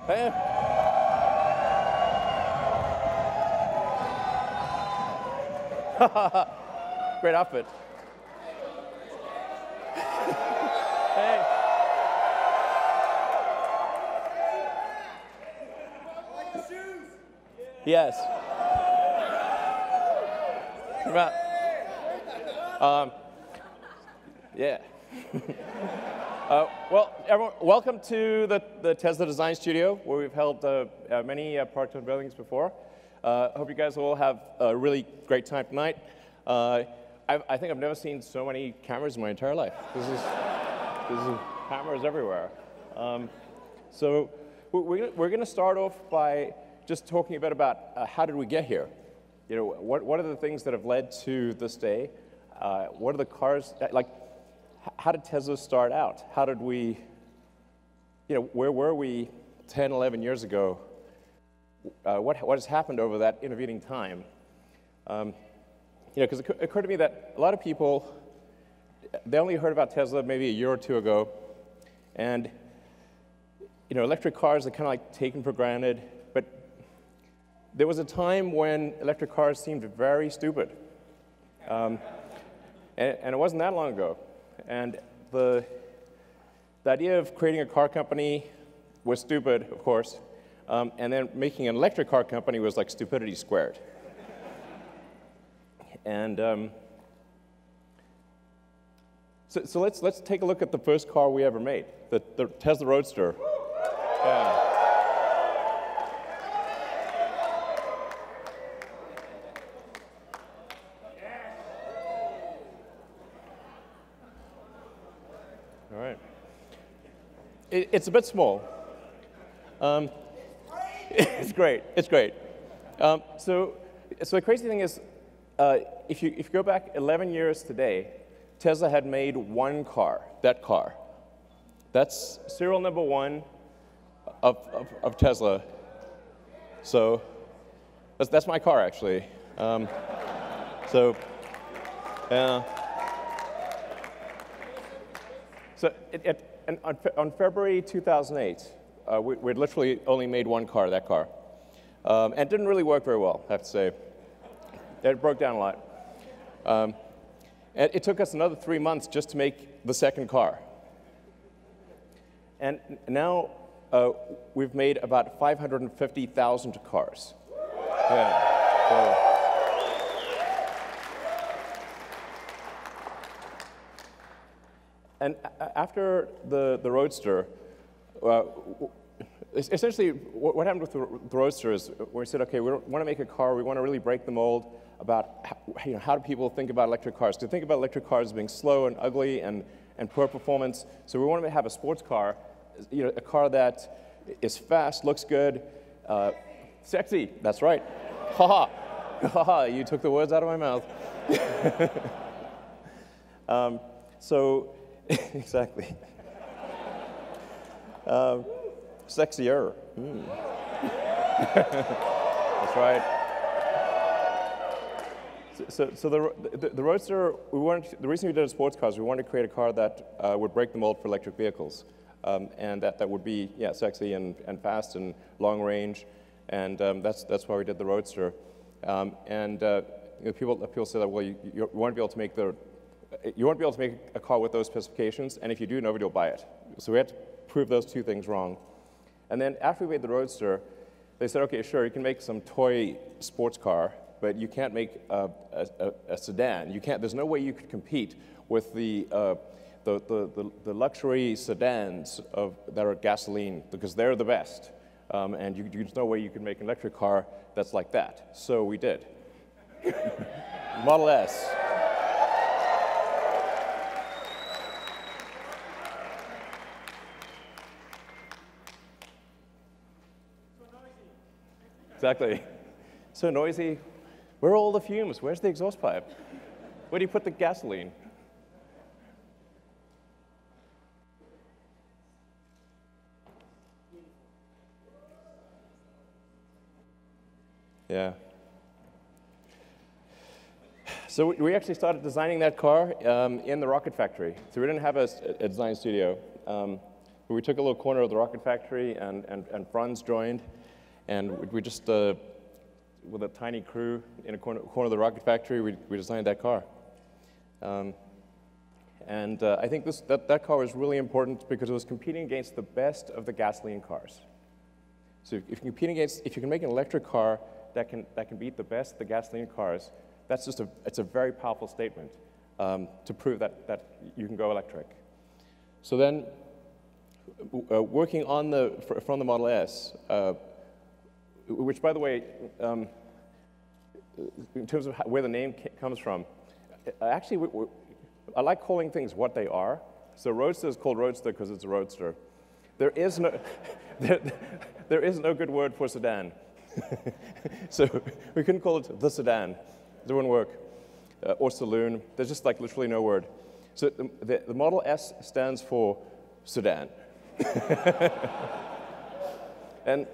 Hey. Great outfit. Hey. Yes. Yeah. Well, everyone, welcome to the Tesla Design Studio, where we've held many product unveilings before. Hope you guys all have a really great time tonight. I think I've never seen so many cameras in my entire life. This is cameras everywhere. So we're going to start off by just talking a bit about how did we get here. You know, what are the things that have led to this day? What are the cars like? How did Tesla start out? How did we, you know, where were we 10, 11 years ago? What has happened over that intervening time? You know, because it occurred to me that a lot of people, they only heard about Tesla maybe a year or two ago, and you know, electric cars are kind of like taken for granted, but there was a time when electric cars seemed very stupid. And it wasn't that long ago. And the idea of creating a car company was stupid, of course, and then making an electric car company was like stupidity squared. And so let's take a look at the first car we ever made, the Tesla Roadster. Yeah. All right. It's a bit small. It's great. It's great. So the crazy thing is, if you go back 11 years today, Tesla had made one car, that car. That's serial number one of Tesla. So that's my car, actually. So on February 2008, we'd literally only made one car, that car. And it didn't really work very well, I have to say. It broke down a lot. And it took us another 3 months just to make the second car. And now we've made about 550,000 cars. Yeah. So, and after the Roadster, essentially what happened with the Roadster is we said, okay, we want to make a car, we want to really break the mold about how do people think about electric cars. Do they think about electric cars as being slow and ugly and poor performance? So we want to have a sports car, a car that is fast, looks good, sexy, that's right. Ha ha, you took the words out of my mouth. Exactly. Sexier. That's right. So the Roadster, the reason we did a sports car is we wanted to create a car that would break the mold for electric vehicles, and that would be sexy and fast and long range, and that's why we did the Roadster. People say that, well, you won't be able to make a car with those specifications, and if you do, nobody will buy it. So we had to prove those two things wrong. And then after we made the Roadster, they said, okay, sure, you can make some toy sports car, but you can't make a sedan. You can't. There's no way you could compete with the luxury sedans that are gasoline, because they're the best. And there's no way you could make an electric car that's like that. So we did. Model S. Exactly. So noisy. Where are all the fumes? Where's the exhaust pipe? Where do you put the gasoline? Yeah. So we actually started designing that car in the rocket factory. So we didn't have a design studio. We took a little corner of the rocket factory, and Franz joined, and we just, with a tiny crew in a corner of the rocket factory, we designed that car. I think that car was really important because it was competing against the best of the gasoline cars. So if you can make an electric car that can beat the best of the gasoline cars, it's a very powerful statement to prove that you can go electric. So then, working from the Model S, which by the way, in terms of where the name comes from, actually I like calling things what they are. So Roadster is called Roadster because it's a roadster. There is no good word for sedan. So we couldn't call it the sedan. It wouldn't work. Or saloon. There's just like literally no word. So the Model S stands for sedan. And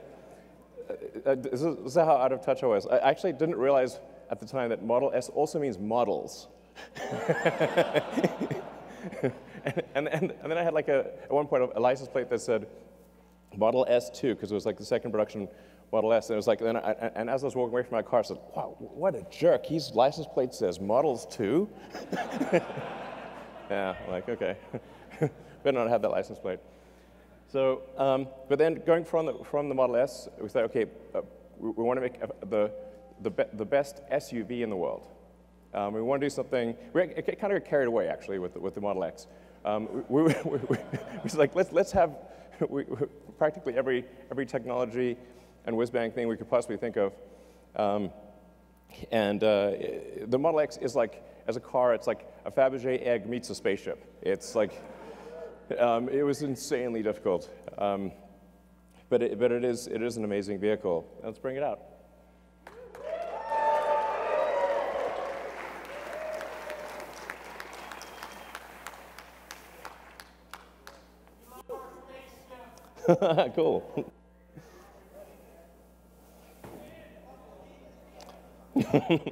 this is how out of touch I was. I actually didn't realize at the time that Model S also means models. and then I had like at one point a license plate that said Model S2 because it was like the second production Model S, and it was like, and as I was walking away from my car, I said, "Wow, what a jerk! His license plate says Models 2." Yeah, I'm like, okay, better not have that license plate. So, but then going from the Model S, we said, okay, we want to make the best SUV in the world. We want to do something. We kind of got carried away actually with the Model X. We was like, let's have practically every technology and whiz-bang thing we could possibly think of. The Model X is like, as a car, it's like a Fabergé egg meets a spaceship. It's like, it was insanely difficult. But it is an amazing vehicle. Let's bring it out. Cool.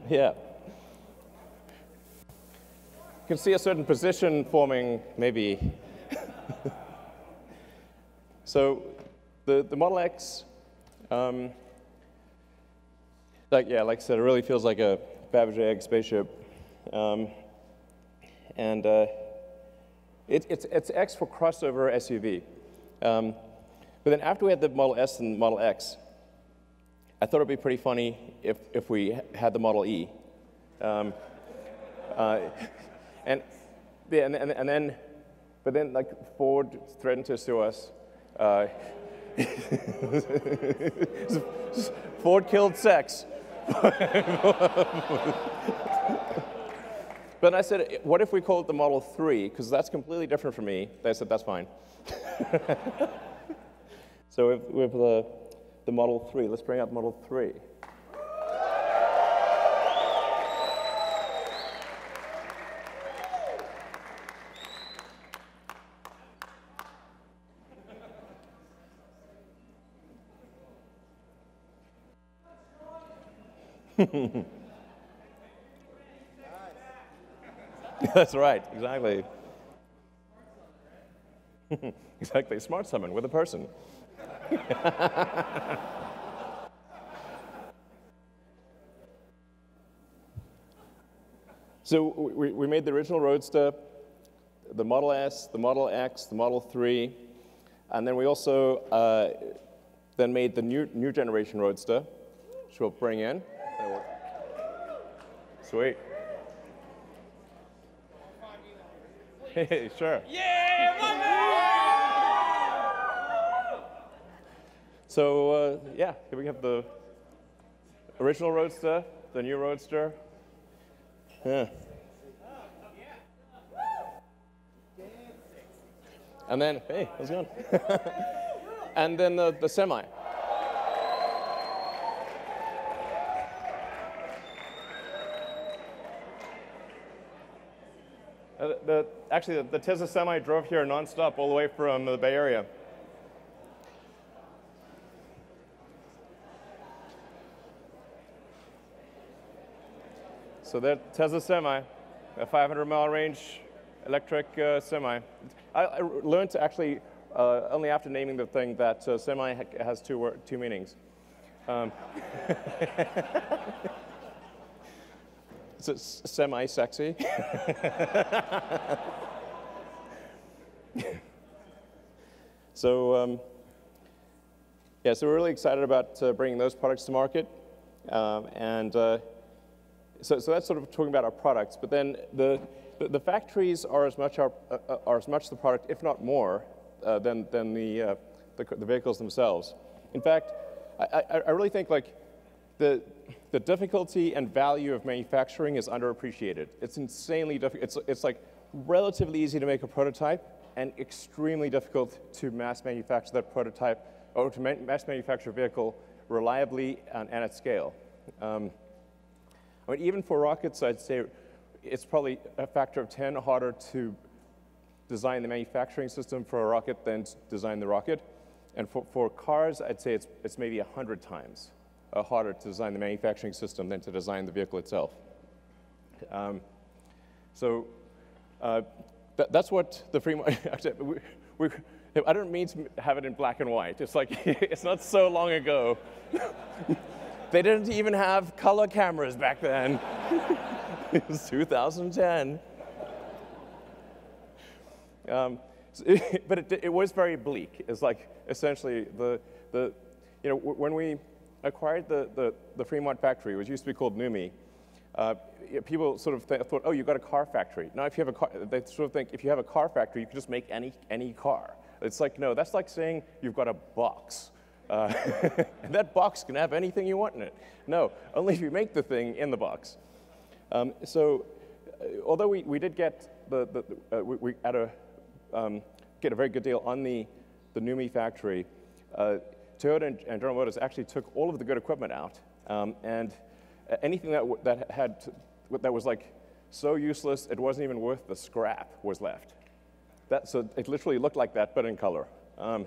Yeah. You can see a certain position forming, maybe. So the Model X, like I said, it really feels like a Fabergé egg spaceship. It's X for crossover SUV. But then after we had the Model S and Model X, I thought it'd be pretty funny if we had the Model E. But then like Ford threatened to sue us. Ford killed sex. But I said, what if we call it the Model 3? Because that's completely different from me. They said, that's fine. So we have the Model 3. Let's bring out the Model 3. That's right, exactly. Exactly, smart summon with a person. So we made the original Roadster, the Model S, the Model X, the Model 3, and then we also then made the new generation Roadster, which we'll bring in. Sweet. Hey, sure. Yeah, my man! So, yeah, here we have the original Roadster, the new Roadster. Yeah. And then, hey, how's it going? And then the Semi. Actually, the Tesla Semi drove here nonstop all the way from the Bay Area. So that Tesla Semi, a 500-mile range electric semi. I learned to actually only after naming the thing that semi has two meanings. So it's semi-sexy. So yeah, so we're really excited about bringing those products to market, so that's sort of talking about our products. But then the factories are as much the product, if not more, than the vehicles themselves. In fact, I really think like the difficulty and value of manufacturing is underappreciated. It's insanely difficult. It's like relatively easy to make a prototype and extremely difficult to mass manufacture that prototype or to mass manufacture a vehicle reliably and at scale. I mean, even for rockets, I'd say it's probably a factor of 10 harder to design the manufacturing system for a rocket than to design the rocket. And for cars, I'd say it's maybe 100 times harder to design the manufacturing system than to design the vehicle itself. That's what the free market. I don't mean to have it in black and white. It's like it's not so long ago. They didn't even have color cameras back then. It was 2010. But it was very bleak. It's like essentially when we acquired the Fremont factory, which used to be called NUMMI, people sort of thought, oh, you've got a car factory. Now, if you have a car, they sort of think if you have a car factory, you can just make any car. It's like, no, that's like saying you've got a box. And that box can have anything you want in it. No, only if you make the thing in the box. Although we did get get a very good deal on the NUMMI factory, Toyota and General Motors actually took all of the good equipment out, and anything that was like so useless it wasn't even worth the scrap was left. So it literally looked like that, but in color. And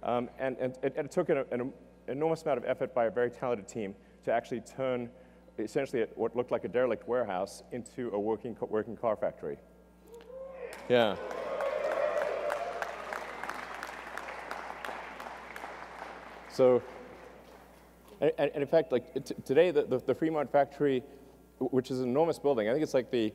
it took an enormous amount of effort by a very talented team to actually turn essentially what looked like a derelict warehouse into a working car factory. Yeah. So, and in fact, like today, the Fremont factory, which is an enormous building, I think it's like the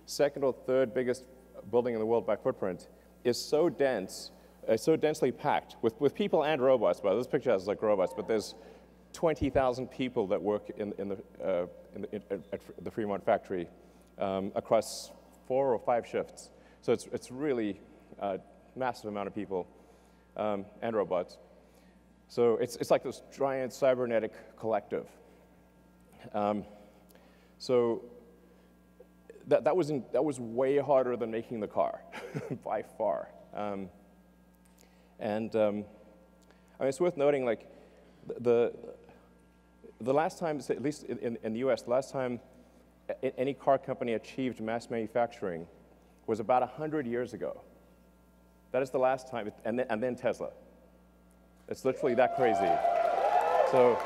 second or third biggest building in the world by footprint, is so dense, so densely packed with people and robots. Well, this picture has like robots, but there's 20,000 people that work at the Fremont factory across 4 or 5 shifts. So it's really a massive amount of people and robots. So it's like this giant cybernetic collective. So that was way harder than making the car, by far. I mean, it's worth noting, like the last time, at least in the U.S., the last time any car company achieved mass manufacturing was about 100 years ago. That is the last time, and then Tesla. It's literally that crazy. So,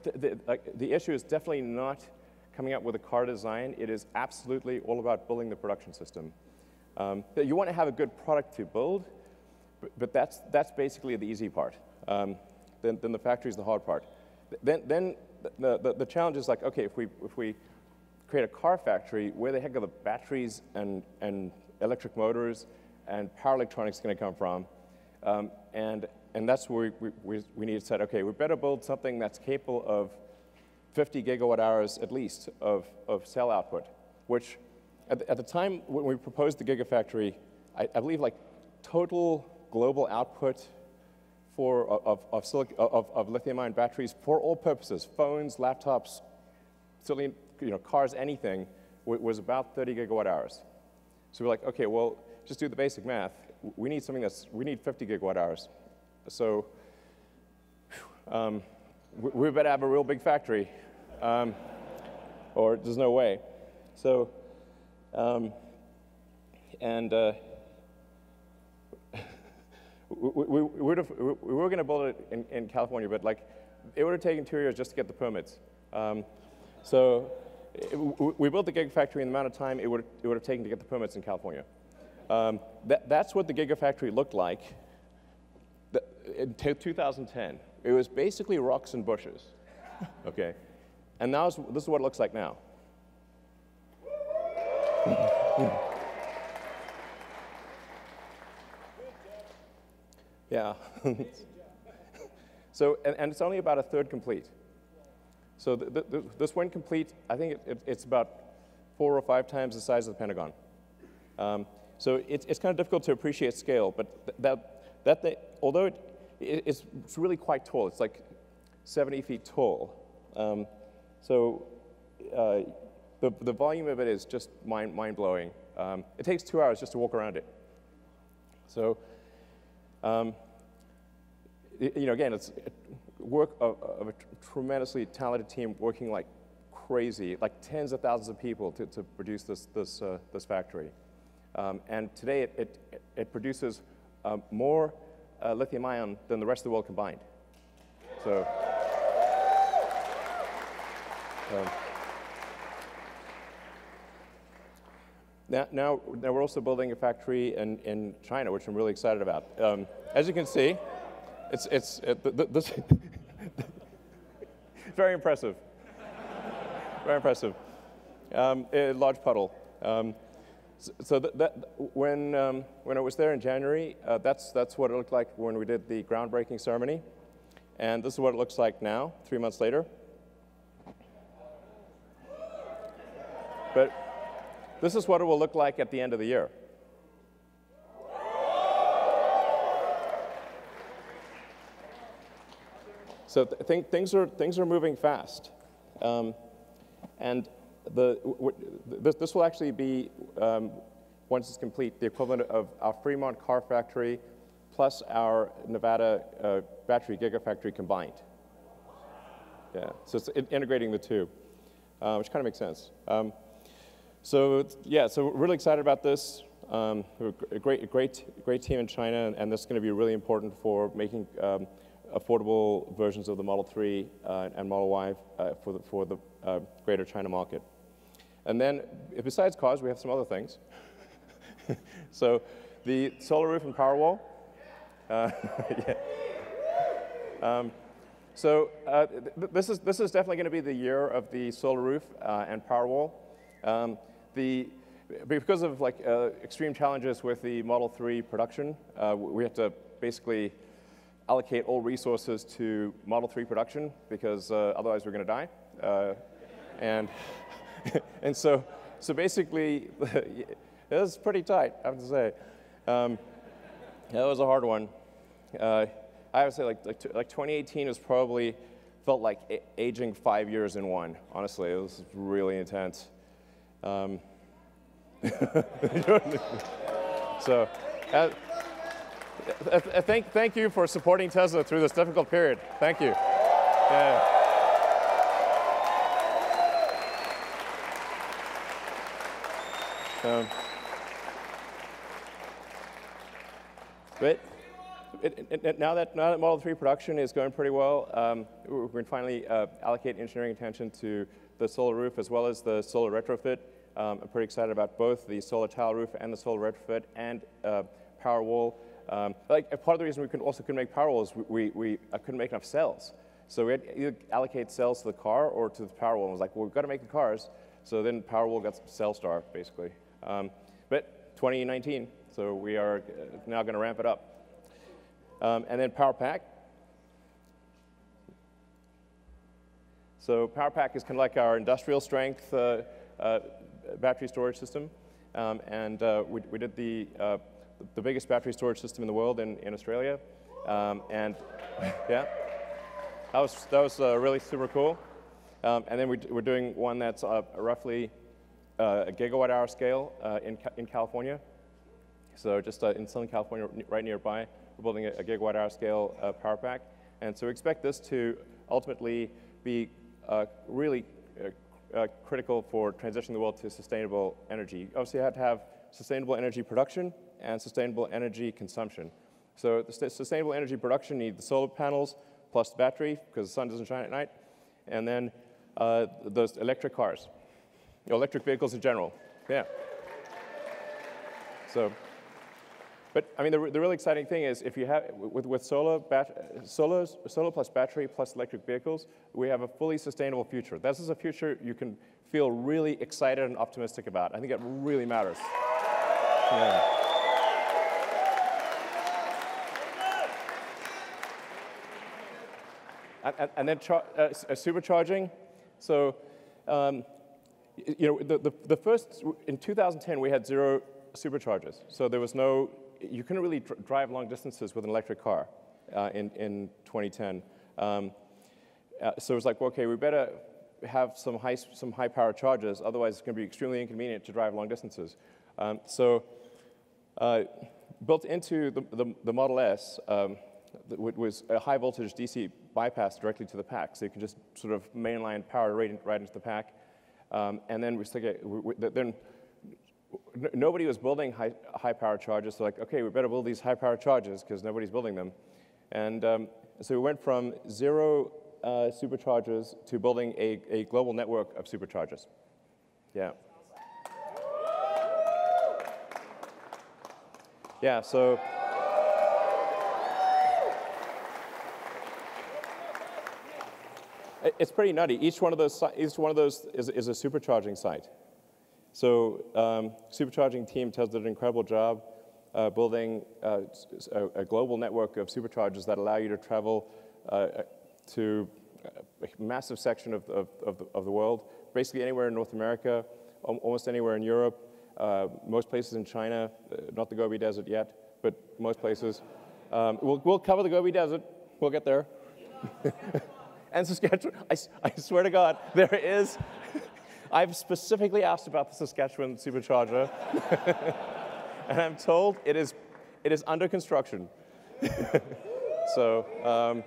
the issue is definitely not coming up with a car design. It is absolutely all about building the production system. You want to have a good product to build, but that's basically the easy part. Then the factory is the hard part. Then the challenge is like, okay, if we create a car factory, where the heck are the batteries and electric motors and power electronics going to come from? And that's where we need to say, okay, we better build something that's capable of 50 gigawatt hours at least of cell output, which at the time when we proposed the Gigafactory, I believe like total global output of lithium-ion batteries for all purposes, phones, laptops, certainly cars, anything, was about 30 gigawatt hours. So we're like, okay, well, just do the basic math. We need 50 gigawatt hours. So we better have a real big factory, or there's no way. So, we were going to build it in California, but like it would have taken 2 years just to get the permits. So we built the Gigafactory in the amount of time it would have taken to get the permits in California. That's what the Gigafactory looked like in 2010. It was basically rocks and bushes, okay? And now this is what it looks like now. Yeah. So, and it's only about a third complete. So this when complete, I think it's about 4 or 5 times the size of the Pentagon. So it's kind of difficult to appreciate scale, but although it's really quite tall, it's like 70 feet tall. So the volume of it is just mind-blowing. It takes 2 hours just to walk around it. So, again, it's work of a tremendously talented team working like crazy, like tens of thousands of people to produce this factory. And today it produces more lithium-ion than the rest of the world combined. So. Now we're also building a factory in China, which I'm really excited about. As you can see, it's very impressive. Very impressive. A large puddle. So when I was there in January, that's what it looked like when we did the groundbreaking ceremony, and this is what it looks like now, 3 months later. But this is what it will look like at the end of the year. So things are moving fast, and this will actually be, once it's complete, the equivalent of our Fremont car factory plus our Nevada battery gigafactory combined. Yeah, so it's integrating the two, which kind of makes sense. So we're really excited about this. A great team in China, and this is going to be really important for making affordable versions of the Model 3 and Model Y for the greater China market. And then, besides cars, we have some other things. So the solar roof and Powerwall. This is definitely going to be the year of the solar roof and Powerwall. Because of extreme challenges with the Model 3 production, we have to basically allocate all resources to Model 3 production because otherwise we're going to die. And so basically, it was pretty tight, I have to say. That was a hard one. I would say like 2018 is probably felt like aging 5 years in one. Honestly, it was really intense. So, thank you for supporting Tesla through this difficult period. Thank you. Yeah. But now that Model 3 production is going pretty well, we're going to finally allocate engineering attention to the solar roof as well as the solar retrofit. I'm pretty excited about both the solar tile roof and the solar retrofit and Powerwall. Part of the reason we couldn't make Powerwall is we couldn't make enough cells. So we had to either allocate cells to the car or to the Powerwall. And I was like, well, we've got to make the cars. So then Powerwall got cell star, basically. But 2019, so we are now going to ramp it up. And then PowerPack. So PowerPack is kind of like our industrial strength battery storage system. We did the biggest battery storage system in the world in Australia. And yeah, that was really super cool. And then we're doing one that's roughly a gigawatt-hour scale in California. So just in Southern California, right nearby, we're building a gigawatt-hour scale power pack. And so we expect this to ultimately be really critical for transitioning the world to sustainable energy. Obviously, you have to have sustainable energy production and sustainable energy consumption. So the sustainable energy production needs the solar panels plus the battery, because the sun doesn't shine at night, and then those electric cars. Electric vehicles in general, yeah. So, but I mean, the really exciting thing is if you have, with solar plus battery plus electric vehicles, we have a fully sustainable future. This is a future you can feel really excited and optimistic about. I think it really matters. Yeah. And then supercharging. So, you know, the first, in 2010, we had 0 superchargers. So there was no, you couldn't really drive long distances with an electric car in 2010. So it was like, well, okay, we better have some high power chargers, otherwise it's going to be extremely inconvenient to drive long distances. So built into the Model S was a high voltage DC bypass directly to the pack, so you can just sort of mainline power right into the pack. And then then nobody was building high power chargers, so like, okay, we better build these high power chargers because nobody's building them. And so we went from 0 superchargers to building a global network of superchargers. Yeah. Yeah, so it's pretty nutty. Each one of those is a supercharging site. So supercharging team Tesla did an incredible job building a global network of superchargers that allow you to travel to a massive section of the world, basically anywhere in North America, almost anywhere in Europe, most places in China, not the Gobi Desert yet, but most places. We'll cover the Gobi Desert. We'll get there. And Saskatchewan, I swear to God, there is. I've specifically asked about the Saskatchewan supercharger, and I'm told it is under construction. So,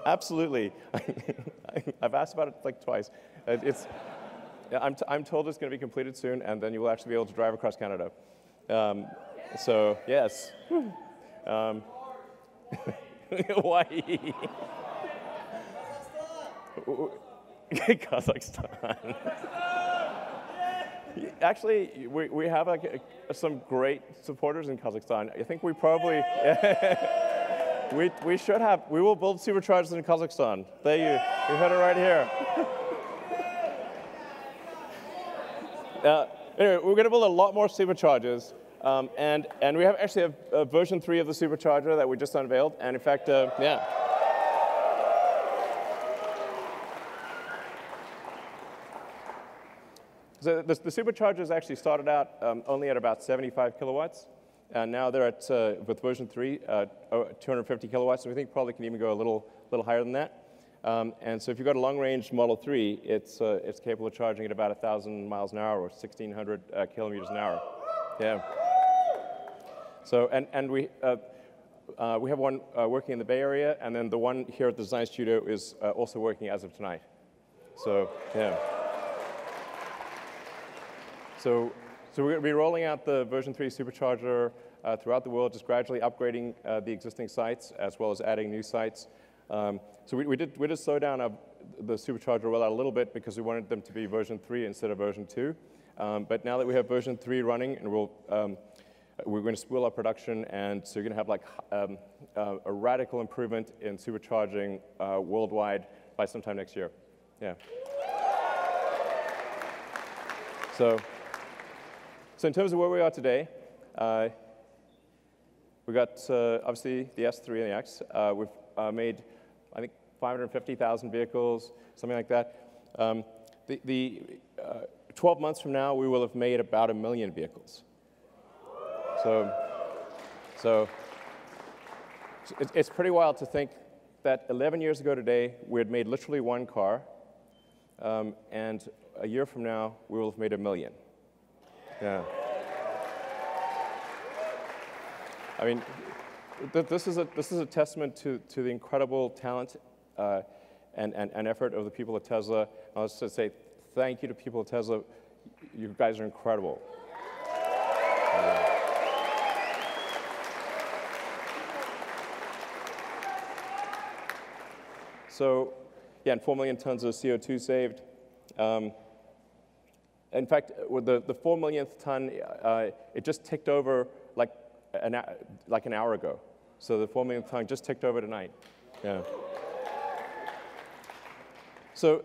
absolutely, I've asked about it like twice. I'm told it's going to be completed soon, and then you will actually be able to drive across Canada. So yes, Hawaii. Kazakhstan. Actually, we have some great supporters in Kazakhstan. I think we probably, we should have, we will build superchargers in Kazakhstan. There you heard it right here. Anyway, we're going to build a lot more superchargers. And we have actually a version 3 of the supercharger that we just unveiled. And in fact, yeah. So the superchargers actually started out only at about 75 kilowatts, and now they're at, with version 3, 250 kilowatts, and we think probably can even go a little higher than that. And so if you've got a long-range Model 3, it's capable of charging at about 1,000 miles an hour or 1,600 kilometers an hour. Yeah. So, and we have one working in the Bay Area, and then the one here at the design studio is also working as of tonight. So, yeah. So we're going to be rolling out the version 3 supercharger throughout the world, just gradually upgrading the existing sites as well as adding new sites. So we did slow down the supercharger rollout a little bit because we wanted them to be version 3 instead of version 2. But now that we have version 3 running, and we're going to spool up production, and so you're going to have like a radical improvement in supercharging worldwide by sometime next year. Yeah. So in terms of where we are today, we got obviously the S3 and the X. We've made, I think, 550,000 vehicles, something like that. 12 months from now, we will have made about 1 million vehicles. So it's pretty wild to think that 11 years ago today, we had made literally 1 car, and a year from now, we will have made 1 million. Yeah. I mean, this is a testament to the incredible talent and effort of the people at Tesla. I was to say thank you to people at Tesla. You guys are incredible. So, yeah, and 4 million tons of CO2 saved. in fact, with the 4 millionth ton, it just ticked over like an hour ago. So the 4 millionth ton just ticked over tonight. Yeah. So,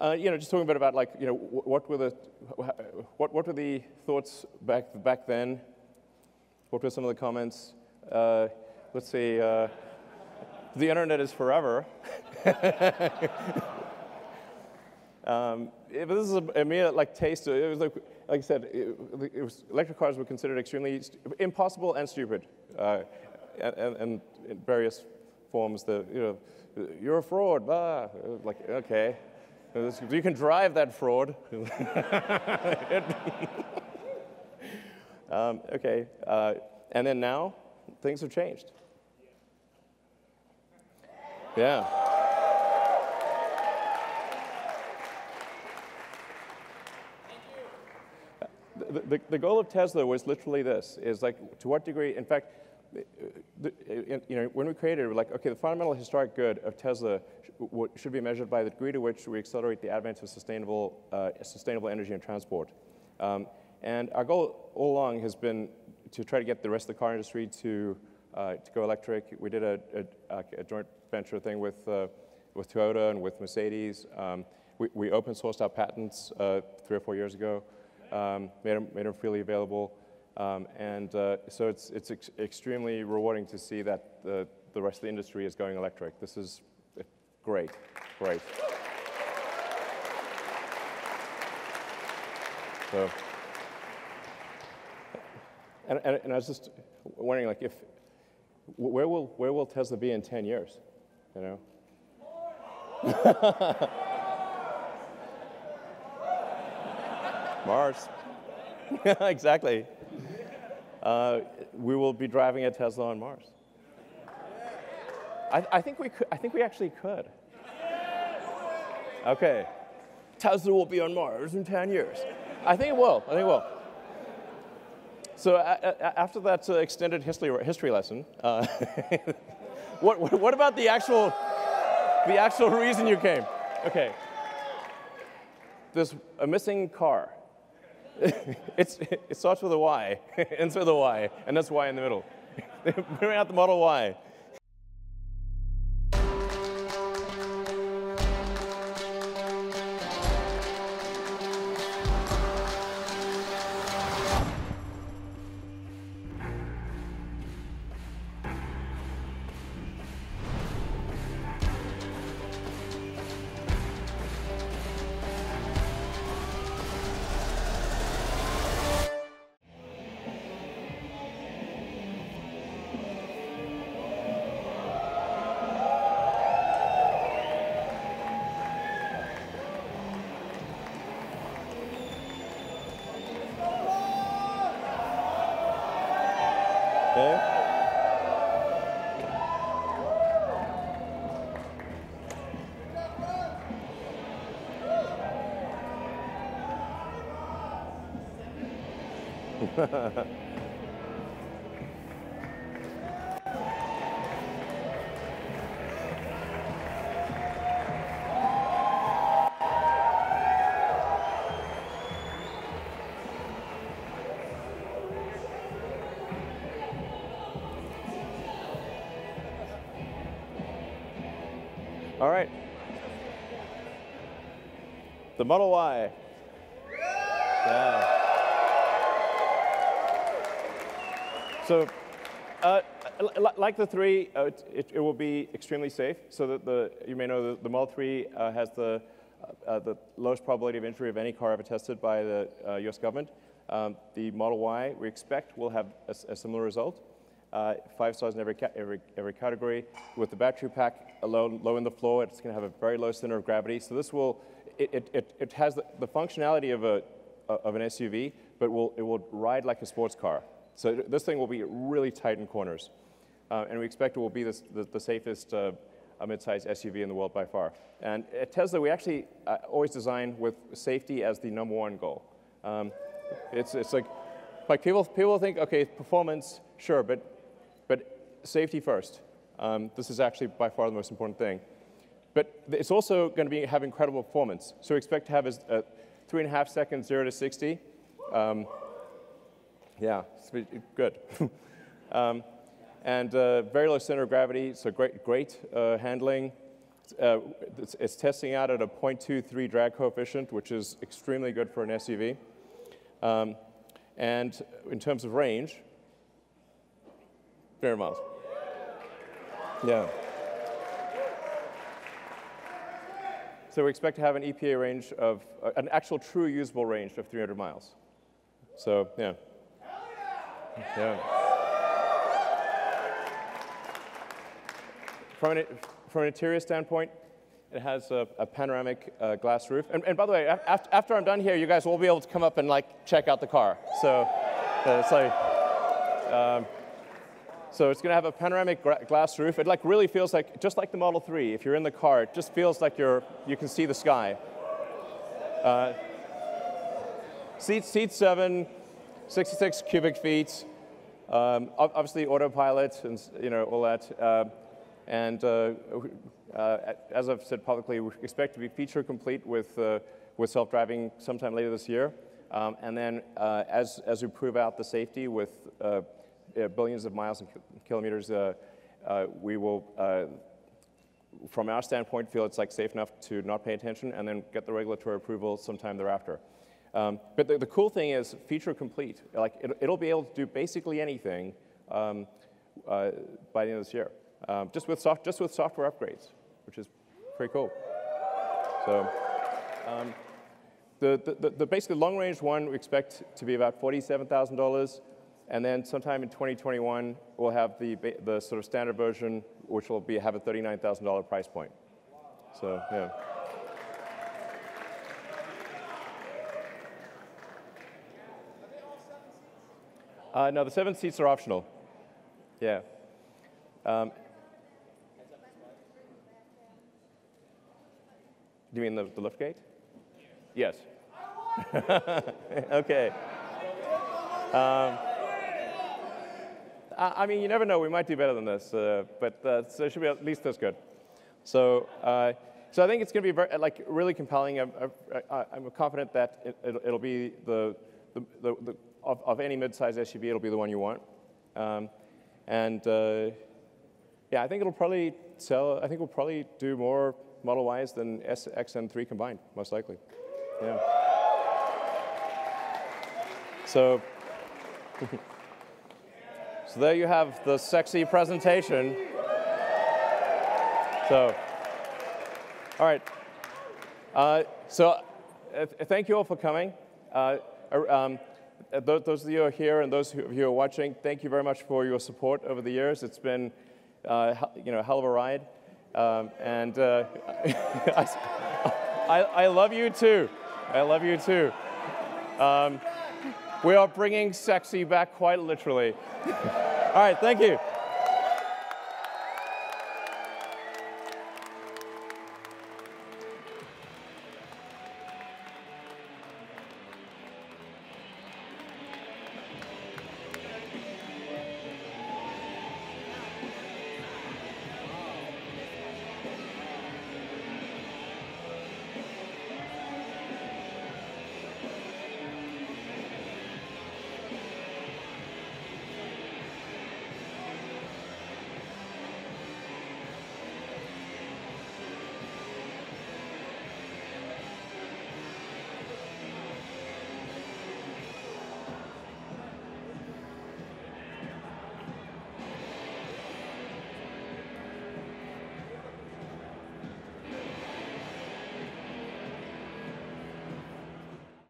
just talking a bit about like, what were the thoughts back then? What were some of the comments? Let's see. The internet is forever. But this is a mere like taste. It was like I said, electric cars were considered extremely impossible and stupid, and in various forms. You're a fraud. Blah. Like, okay, you can drive that fraud. Okay, and then now things have changed. Yeah. The goal of Tesla was literally this, is like, to what degree, in fact, when we created it, we're like, okay, the fundamental historic good of Tesla should be measured by the degree to which we accelerate the advent of sustainable energy and transport. And our goal all along has been to try to get the rest of the car industry to go electric. We did a joint venture thing with Toyota and with Mercedes. We open sourced our patents 3 or 4 years ago. Made them freely available, so it's extremely rewarding to see that the rest of the industry is going electric. This is great, great. So, and I was just wondering, like, where will Tesla be in 10 years? Mars. Exactly. We will be driving a Tesla on Mars. I think we could. I think we actually could. Okay. Tesla will be on Mars in 10 years. I think it will. I think it will. So after that extended history lesson, what about the actual reason you came? Okay. There's a missing car. It starts with a Y, ends with a Y, and that's Y in the middle. Bring out the Model Y. Okay. All right. The Model Y. Yeah. So, like the 3, it will be extremely safe. So that you may know the Model 3 has the lowest probability of injury of any car ever tested by the US government. The Model Y, we expect, will have a similar result. 5 stars in every category. With the battery pack low in the floor, it's going to have a very low center of gravity. So this will, it has the functionality of an SUV, but it will ride like a sports car. So this thing will be really tight in corners, and we expect it will be the safest mid-sized SUV in the world by far. And at Tesla, we actually always design with safety as the #1 goal. It's like people think, okay, performance, sure, but safety first. This is actually by far the most important thing. But it's also going to have incredible performance. So we expect to have 3.5 seconds 0 to 60. Yeah, it's good. And very low center of gravity, so great handling. It's testing out at a 0.23 drag coefficient, which is extremely good for an SUV. And in terms of range, 300 miles. Yeah. So we expect to have an EPA range of, an actual true usable range of 300 miles. So, yeah. Yeah. From an interior standpoint, it has a panoramic glass roof. And by the way, after I'm done here, you guys will be able to come up and like check out the car. So it's like, so it's going to have a panoramic glass roof. It like really feels like, just like the Model 3, if you're in the car, it just feels like you can see the sky. Seat 7, 66 cubic feet. Obviously autopilot and all that. As I've said publicly, we expect to be feature complete with self-driving sometime later this year. And then as we prove out the safety with billions of miles and kilometers, we will, from our standpoint, feel it's like safe enough to not pay attention and then get the regulatory approval sometime thereafter. But the cool thing is feature complete. Like it'll be able to do basically anything by the end of this year, just with software upgrades, which is pretty cool. So the basically long range one we expect to be about $47,000. And then sometime in 2021, we'll have the sort of standard version, which will have a $39,000 price point. So, yeah. No, the 7 seats are optional. Yeah. Do you mean the lift gate? Yes. Okay. I mean, you never know. We might do better than this, but so it should be at least this good. So, so I think it's going to be really compelling. I'm confident that it'll be of any mid-size SUV, it'll be the one you want. Yeah, I think it'll probably sell. I think we'll probably do more Model Ys than X and 3 combined, most likely. Yeah. So. So there you have the sexy presentation. So, all right. Thank you all for coming. Those of you who are here and those of you who are watching, thank you very much for your support over the years. It's been, a hell of a ride. I love you too. I love you too. We are bringing sexy back quite literally. All right, thank you.